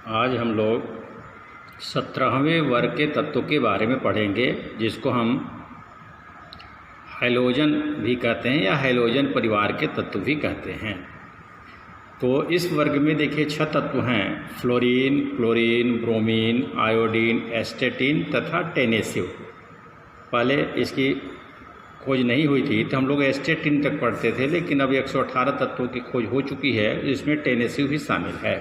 आज हम लोग 17वें वर्ग के तत्वों के बारे में पढ़ेंगे, जिसको हम हैलोजन भी कहते हैं या हैलोजन परिवार के तत्व भी कहते हैं। तो इस वर्ग में देखिए 6 तत्व हैं: फ्लोरीन, क्लोरीन, ब्रोमीन, आयोडीन, एस्टेटिन तथा टेनेसिव। पहले इसकी खोज नहीं हुई थी तो हम लोग एस्टेटिन तक पढ़ते थे, लेकिन अब 118 तत्वों की खोज हो चुकी है, जिसमें टेनेसिव भी शामिल है।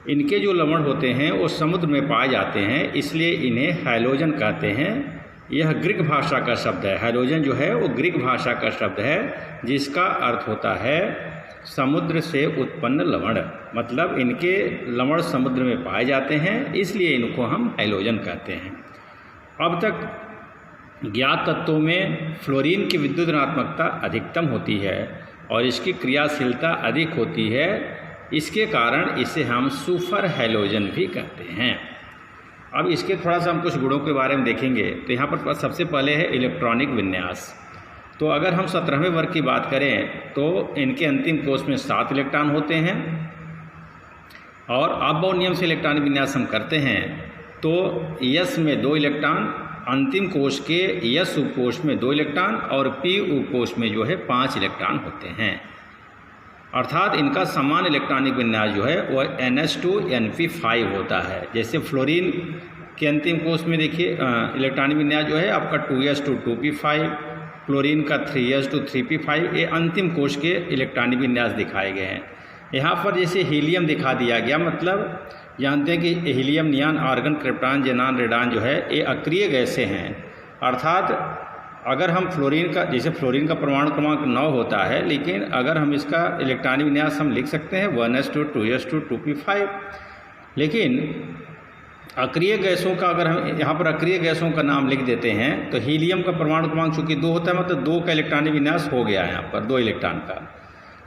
इनके जो लवण होते हैं वो समुद्र में पाए जाते हैं, इसलिए इन्हें हैलोजन कहते हैं। यह ग्रीक भाषा का शब्द है। हैलोजन जो है वो ग्रीक भाषा का शब्द है, जिसका अर्थ होता है समुद्र से उत्पन्न लवण। मतलब इनके लवण समुद्र में पाए जाते हैं, इसलिए इनको हम हैलोजन कहते हैं। अब तक ज्ञात तत्वों में फ्लोरीन की विद्युत ऋणात्मकता अधिकतम होती है और इसकी क्रियाशीलता अधिक होती है। इसके कारण इसे हम सुपर हैलोजन भी कहते हैं। अब इसके थोड़ा सा हम कुछ गुणों के बारे में देखेंगे। तो यहाँ पर सबसे पहले है इलेक्ट्रॉनिक विन्यास। तो अगर हम 17वें वर्ग की बात करें तो इनके अंतिम कोष में 7 इलेक्ट्रॉन होते हैं, और अबॉव नियम से इलेक्ट्रॉनिक विन्यास हम करते हैं तो यस में 2 इलेक्ट्रॉन, अंतिम कोष के यस उपकोष में 2 इलेक्ट्रॉन और पी उपकोष में जो है 5 इलेक्ट्रॉन होते हैं। अर्थात इनका समान इलेक्ट्रॉनिक विन्यास जो है वह NH2NP5 होता है। जैसे फ्लोरीन के अंतिम कोष में देखिए इलेक्ट्रॉनिक विन्यास जो है आपका 2s2 क्लोरीन का 3s2 ये अंतिम कोष के इलेक्ट्रॉनिक विन्यास दिखाए गए हैं। यहाँ पर जैसे हीलियम दिखा दिया गया, मतलब जानते हैं कि हीलियम, नियान, आर्गन, क्रिप्टॉन, जेनान, रेडान जो है ये अक्रिय गैसें हैं। अर्थात अगर हम फ्लोरीन का, जैसे फ्लोरीन का परमाणु क्रमांक 9 होता है, लेकिन अगर हम इसका इलेक्ट्रॉनिक विन्यास हम लिख सकते हैं 1s2 2s2 2p5। लेकिन अक्रिय गैसों का अगर हम यहाँ पर अक्रिय गैसों का नाम लिख देते हैं तो हीलियम का परमाणु क्रमांक चूँकि 2 होता है, मतलब 2 का इलेक्ट्रॉनिक विन्यास हो गया है यहाँ पर 2 इलेक्ट्रॉन का,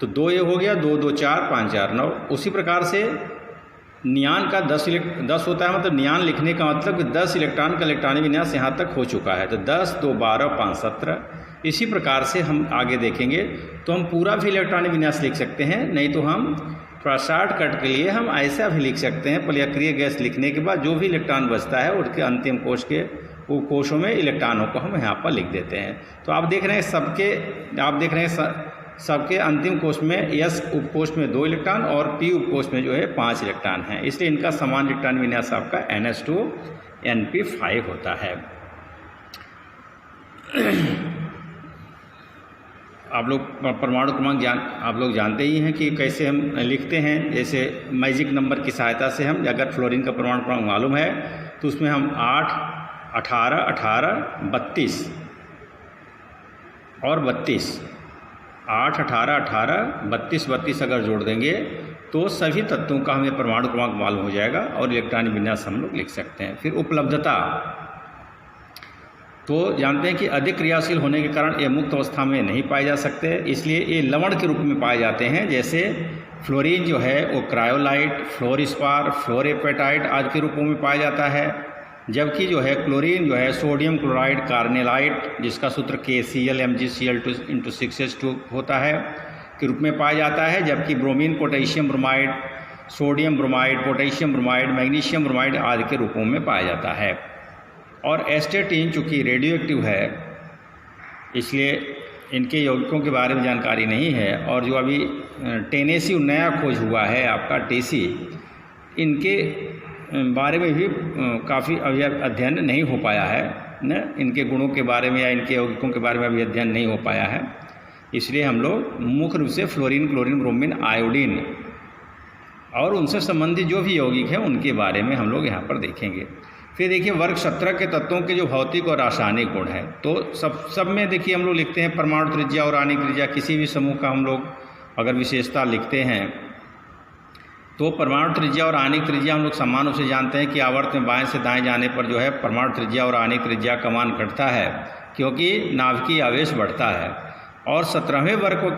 तो 2 ये हो गया, 2 2 4 5 4 9। उसी प्रकार से नियान का 10 होता है, मतलब नियान लिखने का मतलब कि 10 इलेक्ट्रॉन का इलेक्ट्रॉनिक विन्यास यहाँ तक हो चुका है, तो 10 2 12 5 17। इसी प्रकार से हम आगे देखेंगे तो हम पूरा भी इलेक्ट्रॉनिक विन्यास लिख सकते हैं, नहीं तो हम थोड़ा शॉर्टकट के लिए हम ऐसा भी लिख सकते हैं। पहले अक्रिय गैस लिखने के बाद जो भी इलेक्ट्रॉन बचता है उसके अंतिम कोष के कोषों में इलेक्ट्रॉनों को हम यहाँ पर लिख देते हैं। तो आप देख रहे हैं सबके अंतिम कोष में यस उपकोष में 2 इलेक्ट्रॉन और पी उपकोष में जो है 5 इलेक्ट्रॉन हैं, इसलिए इनका समान इलेक्ट्रॉन विन्यास आपका NH2NP5 होता है। आप लोग परमाणु क्रमांक आप लोग जानते ही हैं कि कैसे हम लिखते हैं। जैसे मैजिक नंबर की सहायता से हम, अगर फ्लोरीन का परमाणु क्रमांक मालूम है तो उसमें हम 8 18 18 32 और 32 8 18 18 32 32 अगर जोड़ देंगे तो सभी तत्वों का हमें परमाणु क्रमांक मालूम हो जाएगा और इलेक्ट्रॉनिक विन्यास हम लोग लिख सकते हैं। फिर उपलब्धता, तो जानते हैं कि अधिक क्रियाशील होने के कारण ये मुक्त अवस्था में नहीं पाए जा सकते, इसलिए ये लवण के रूप में पाए जाते हैं। जैसे फ्लोरीन जो है वो क्रायोलाइट, फ्लोरिस्पार, फ्लोरेपेटाइट आदि के रूपों में पाया जाता है, जबकि जो है क्लोरीन जो है सोडियम क्लोराइड कार्नेलाइट, जिसका सूत्र KCl MgCl2 होता है, के रूप में पाया जाता है। जबकि bromine potassium bromide, sodium bromide, potassium bromide, magnesium bromide आदि के रूपों में पाया जाता है। और एस्टेटिन चूँकि रेडियो एक्टिव है, इसलिए इनके यौगिकों के बारे में जानकारी नहीं है। और जो अभी टेनेसिव नया खोज हुआ है आपका टेसी, इनके बारे में भी काफ़ी अभी अध्ययन नहीं हो पाया है न, इनके गुणों के बारे में या इनके यौगिकों के बारे में अभी अध्ययन नहीं हो पाया है। इसलिए हम लोग मुख्य रूप से फ्लोरीन, क्लोरीन, ब्रोमीन, आयोडीन और उनसे संबंधित जो भी यौगिक हैं उनके बारे में हम लोग यहाँ पर देखेंगे। फिर देखिए वर्ग 17 के तत्वों के जो भौतिक और रासायनिक गुण हैं, तो सब में देखिए हम लोग लिखते हैं परमाणु त्रिज्या और आणविक त्रिज्या। किसी भी समूह का हम लोग अगर विशेषता लिखते हैं तो परमाणु त्रिज्या और आणविक त्रिज्या हम लोग समान रूप से जानते हैं कि आवर्त में बाएं से दाएं जाने पर जो है परमाणु त्रिज्या और आणविक त्रिज्या का मान घटता है, क्योंकि नाभिकीय आवेश बढ़ता है। और 17वें वर्ग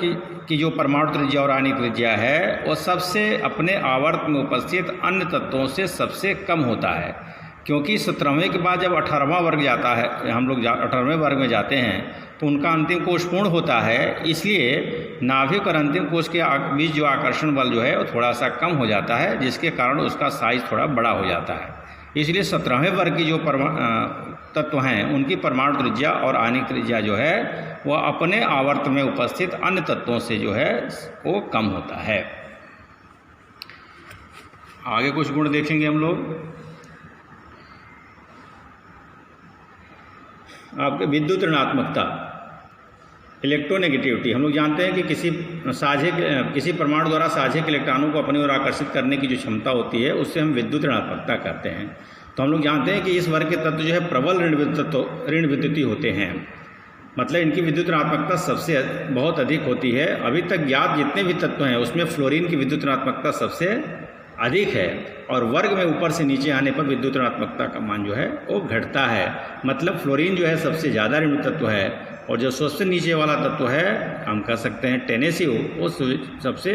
की जो परमाणु त्रिज्या और आणविक त्रिज्या है वो सबसे अपने आवर्त में उपस्थित अन्य तत्वों से सबसे कम होता है। क्योंकि 17वें के बाद जब 18वां वर्ग जाता है, हम लोग 18वें वर्ग में जाते हैं तो उनका अंतिम कोश पूर्ण होता है, इसलिए नाभिक और अंतिम कोश के बीच जो आकर्षण बल जो है वो थोड़ा सा कम हो जाता है, जिसके कारण उसका साइज थोड़ा बड़ा हो जाता है। इसलिए 17वें वर्ग की जो तत्व हैं उनकी परमाणु त्रिज्या और आणविक त्रिज्या जो है वह अपने आवर्त में उपस्थित अन्य तत्वों से जो है वो कम होता है। आगे कुछ गुण देखेंगे हम लोग। आपके विद्युत ऋणात्मकता, इलेक्ट्रोनेगेटिविटी। हम लोग जानते हैं कि किसी परमाणु द्वारा साझेक इलेक्ट्रॉनों को अपनी ओर आकर्षित करने की जो क्षमता होती है उससे हम विद्युत ऋणात्मकता कहते हैं। तो हम लोग जानते हैं कि इस वर्ग के तत्व जो है प्रबल ऋण विद्युतीय होते हैं, मतलब इनकी विद्युत ऋणात्मकता सबसे बहुत अधिक होती है। अभी तक ज्ञात जितने भी तत्व हैं उसमें फ्लोरीन की विद्युत ऋणात्मकता सबसे अधिक है, और वर्ग में ऊपर से नीचे आने पर विद्युत ऋणात्मकता का मान जो है वो घटता है। मतलब फ्लोरीन जो है सबसे ज़्यादा ऋण तत्व है, और जो सबसे नीचे वाला तत्व है हम कह सकते हैं टेनेसिव, वो सबसे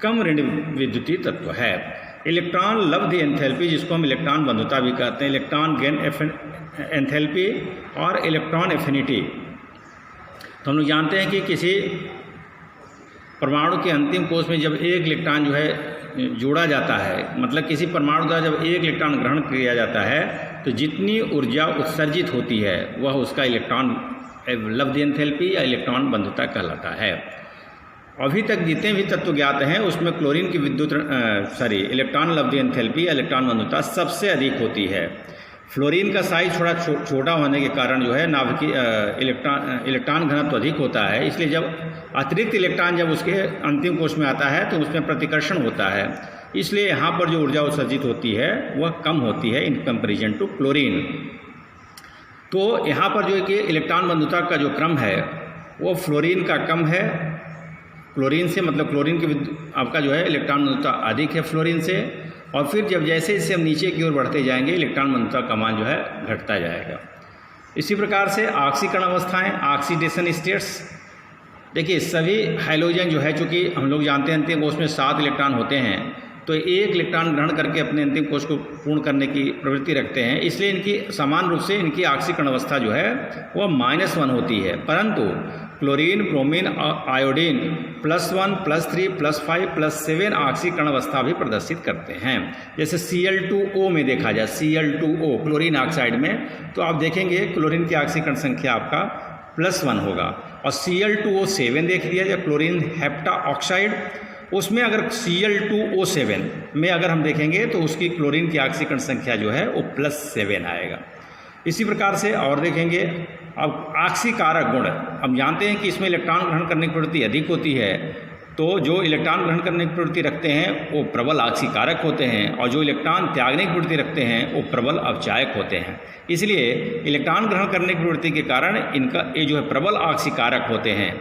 कम ऋण विद्युतीय तत्व है। इलेक्ट्रॉन लब्ध एंथैल्पी, जिसको हम इलेक्ट्रॉन बंधुता भी कहते हैं, इलेक्ट्रॉन गेन एंथैल्पी और इलेक्ट्रॉन एफिनिटी। तो हम लोग जानते हैं कि किसी परमाणु के अंतिम कोश में जब एक इलेक्ट्रॉन जो है जोड़ा जाता है, मतलब किसी परमाणु द्वारा जब एक इलेक्ट्रॉन ग्रहण किया जाता है तो जितनी ऊर्जा उत्सर्जित होती है वह उसका इलेक्ट्रॉन लब्ध एंथैल्पी या इलेक्ट्रॉन बंधुता कहलाता है। अभी तक जितने भी तत्व ज्ञात हैं उसमें क्लोरीन की इलेक्ट्रॉन लब्ध एंथैल्पी या इलेक्ट्रॉन बंधुता सबसे अधिक होती है। फ्लोरीन का साइज थोड़ा छोटा होने के कारण जो है नाभिकीय इलेक्ट्रॉन घनत्व अधिक होता है, इसलिए जब अतिरिक्त इलेक्ट्रॉन जब उसके अंतिम कोश में आता है तो उसमें प्रतिकर्षण होता है, इसलिए यहाँ पर जो ऊर्जा उत्सर्जित होती है वह कम होती है इन कंपैरिजन टू क्लोरीन। तो यहाँ पर जो है कि इलेक्ट्रॉन बंधुता का जो क्रम है वो फ्लोरीन का कम है क्लोरीन से, मतलब क्लोरीन की आपका जो है इलेक्ट्रॉन बंधुता अधिक है फ्लोरीन से, और फिर जब जैसे जैसे हम नीचे की ओर बढ़ते जाएंगे इलेक्ट्रॉन बंधुता का मान जो है घटता जाएगा। इसी प्रकार से ऑक्सीकरण अवस्थाएं, ऑक्सीडेशन स्टेट्स। देखिए सभी हाइड्रोजन जो है, चूँकि हम लोग जानते हैं अंतिम कोश में 7 इलेक्ट्रॉन होते हैं, तो एक इलेक्ट्रॉन ग्रहण करके अपने अंतिम कोश को पूर्ण करने की प्रवृत्ति रखते हैं, इसलिए इनकी समान रूप से इनकी ऑक्सीकरण अवस्था जो है वह -1 होती है। परंतु क्लोरीन, ब्रोमीन, आयोडीन +1, +3, +5, +7 ऑक्सीकरण अवस्था भी प्रदर्शित करते हैं। जैसे Cl2O में देखा जाए, Cl2O क्लोरीन ऑक्साइड में, तो आप देखेंगे क्लोरीन की ऑक्सीकरण संख्या आपका +1 होगा, और Cl2O7 देख लिया जाए क्लोरीन हेप्टा ऑक्साइड, उसमें अगर Cl2O7 में अगर हम देखेंगे तो उसकी क्लोरीन की ऑक्सीकरण संख्या जो है वो +7 आएगा। इसी प्रकार से और देखेंगे अब ऑक्सीकारक गुण। हम जानते हैं कि इसमें इलेक्ट्रॉन ग्रहण करने की प्रवृत्ति अधिक होती है, तो जो इलेक्ट्रॉन ग्रहण करने की प्रवृत्ति रखते हैं वो प्रबल ऑक्सीकारक होते हैं, और जो इलेक्ट्रॉन त्यागने की प्रवृत्ति रखते हैं वो प्रबल अवचायक होते हैं। इसलिए इलेक्ट्रॉन ग्रहण करने की प्रवृत्ति के कारण इनका ये जो है प्रबल ऑक्सीकारक होते हैं,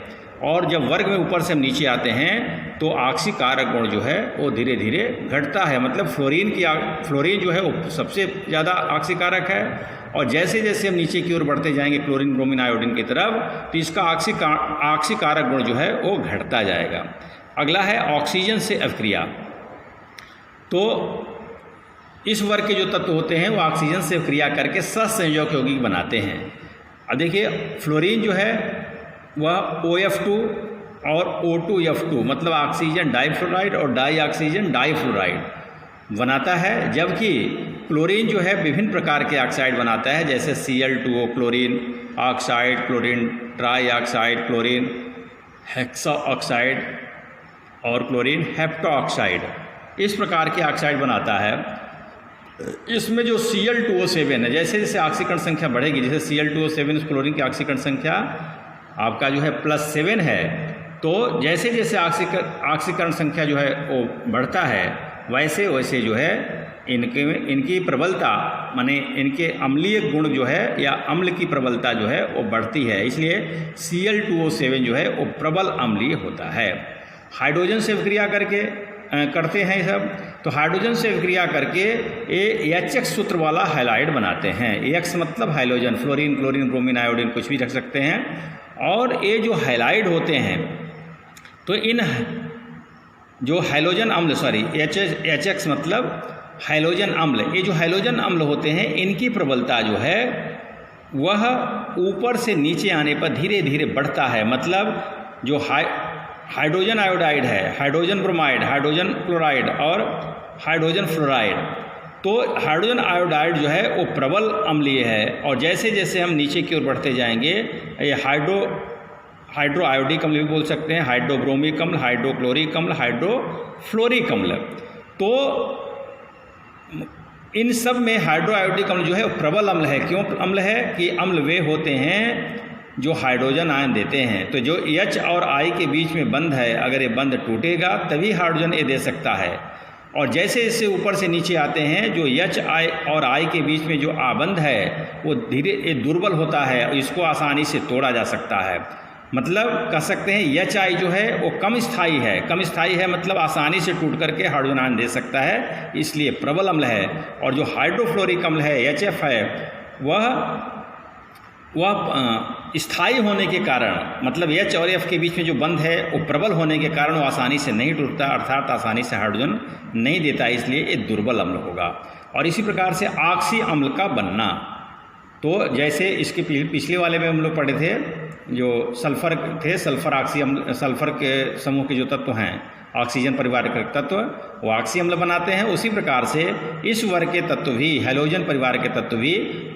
और जब वर्ग में ऊपर से हम नीचे आते हैं तो ऑक्सीकारक गुण जो है वो धीरे धीरे घटता है। मतलब फ्लोरीन जो है वो सबसे ज़्यादा ऑक्सीकारक है, और जैसे जैसे हम नीचे की ओर बढ़ते जाएंगे क्लोरीन, ब्रोमीन, आयोडीन की तरफ, तो इसका ऑक्सीकारक गुण जो है वो घटता जाएगा। अगला है ऑक्सीजन से अभिक्रिया। तो इस वर्ग के जो तत्व होते हैं वो ऑक्सीजन से अभिक्रिया करके सहसंयोजक यौगिक बनाते हैं। अब देखिए फ्लोरीन जो है वह OF2 और O2F2 मतलब ऑक्सीजन डाइफ्लोराइड और डाईऑक्सीजन डाइफ्लोराइड बनाता है, जबकि क्लोरीन जो है विभिन्न प्रकार के ऑक्साइड बनाता है, जैसे Cl2O chlorine oxide, chlorine trioxide, chlorine hexa oxide और क्लोरीन हेप्टॉक्साइड, इस प्रकार के ऑक्साइड बनाता है। इसमें जो Cl2O7 है, जैसे जैसे ऑक्सीकरण संख्या बढ़ेगी, जैसे Cl2O7 क्लोरीन की ऑक्सीकरण संख्या आपका जो है +7 है, तो जैसे जैसे ऑक्सीकरण संख्या जो है वो बढ़ता है वैसे वैसे जो है इनकी प्रबलता माने इनके अम्लीय गुण जो है या अम्ल की प्रबलता जो है वो बढ़ती है, इसलिए Cl2O7 जो है वो प्रबल अम्लीय होता है। हाइड्रोजन से अभिक्रिया करते हैं सब, तो हाइड्रोजन से अभिक्रिया करके ये HX सूत्र वाला हाइलाइड बनाते हैं। X मतलब hydrogen, fluorine, chlorine, bromine, iodine कुछ भी रख सकते हैं। और ये जो हाइलाइड होते हैं तो इन जो हाइड्रोजन अम्ल HX मतलब हैलोजन अम्ल, ये जो हैलोजन अम्ल होते हैं इनकी प्रबलता जो है वह ऊपर से नीचे आने पर धीरे धीरे बढ़ता है। मतलब जो हाइड्रोजन आयोडाइड है, हाइड्रोजन ब्रोमाइड, हाइड्रोजन क्लोराइड और हाइड्रोजन फ्लोराइड, तो हाइड्रोजन आयोडाइड जो है वो प्रबल अम्लीय है। और जैसे जैसे हम नीचे की ओर बढ़ते जाएंगे ये हाइड्रो आयोडिक अम्ल भी बोल सकते हैं, हाइड्रोब्रोमिक अम्ल, हाइड्रोक्लोरिक अम्ल, हाइड्रोफ्लोरिक अम्ल, तो इन सब में हाइड्रो आयोडिक अम्ल जो है वो प्रबल अम्ल है। क्यों अम्ल है कि अम्ल वे होते हैं जो हाइड्रोजन आयन देते हैं। तो जो H और I के बीच में बंध है, अगर ये बंध टूटेगा तभी हाइड्रोजन ये दे सकता है। और जैसे जैसे ऊपर से नीचे आते हैं जो H और I के बीच में जो आबंध है वो धीरे दुर्बल होता है, इसको आसानी से तोड़ा जा सकता है। मतलब कह सकते हैं HI जो है वो कम स्थायी है, कम स्थायी है मतलब आसानी से टूट करके हाइड्रोजन आयन दे सकता है, इसलिए प्रबल अम्ल है। और जो हाइड्रोफ्लोरिक अम्ल है HF है वह स्थायी होने के कारण, मतलब H और F के बीच में जो बंध है वो प्रबल होने के कारण वो आसानी से नहीं टूटता, अर्थात आसानी से हाइड्रोजन नहीं देता, इसलिए ये दुर्बल अम्ल होगा। और इसी प्रकार से ऑक्सी अम्ल का बनना, तो जैसे इसके पिछले वाले में हम लोग पढ़े थे जो सल्फर थे, सल्फर ऑक्सी अम्ल, सल्फर के समूह के जो तत्व हैं ऑक्सीजन परिवार के तत्व वो ऑक्सी अम्ल बनाते हैं। उसी प्रकार से इस वर्ग के तत्व भी, हैलोजन परिवार के तत्व भी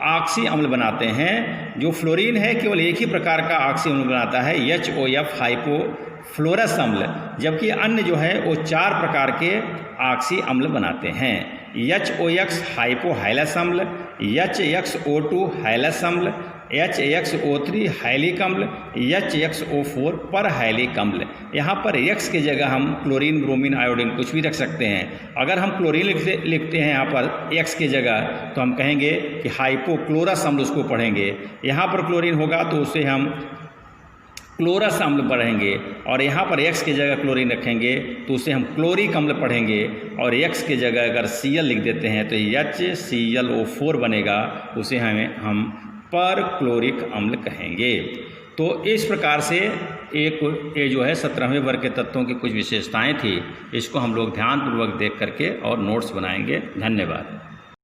ऑक्सी अम्ल बनाते हैं। जो फ्लोरीन है केवल एक ही प्रकार का ऑक्सी अम्ल बनाता है, HOF हाइपोफ्लोरस अम्ल, जबकि अन्य जो है वो 4 प्रकार के ऑक्सी अम्ल बनाते हैं। HOX हाइपोहाइलस अम्ल, HXO2 हाइलस अम्ल, HXO3 हाइलिक अम्ल, HXO4 पर हाइलिक अम्ल। यहाँ पर X की जगह हम क्लोरीन, ब्रोमीन, आयोडीन कुछ भी रख सकते हैं। अगर हम क्लोरीन लिखते हैं यहाँ पर X की जगह तो हम कहेंगे कि हाइपोक्लोरस अम्ल उसको पढ़ेंगे। यहाँ पर क्लोरीन होगा तो उसे हम क्लोरस अम्ल पढ़ेंगे, और यहाँ पर X की जगह क्लोरीन रखेंगे तो उसे हम क्लोरिक अम्ल पढ़ेंगे। और X की जगह अगर Cl लिख देते हैं तो HClO4 बनेगा, उसे हम पर क्लोरिक अम्ल कहेंगे। तो इस प्रकार से ये जो है 17वें वर्ग के तत्वों की कुछ विशेषताएं थी, इसको हम लोग ध्यानपूर्वक देख करके और नोट्स बनाएंगे। धन्यवाद।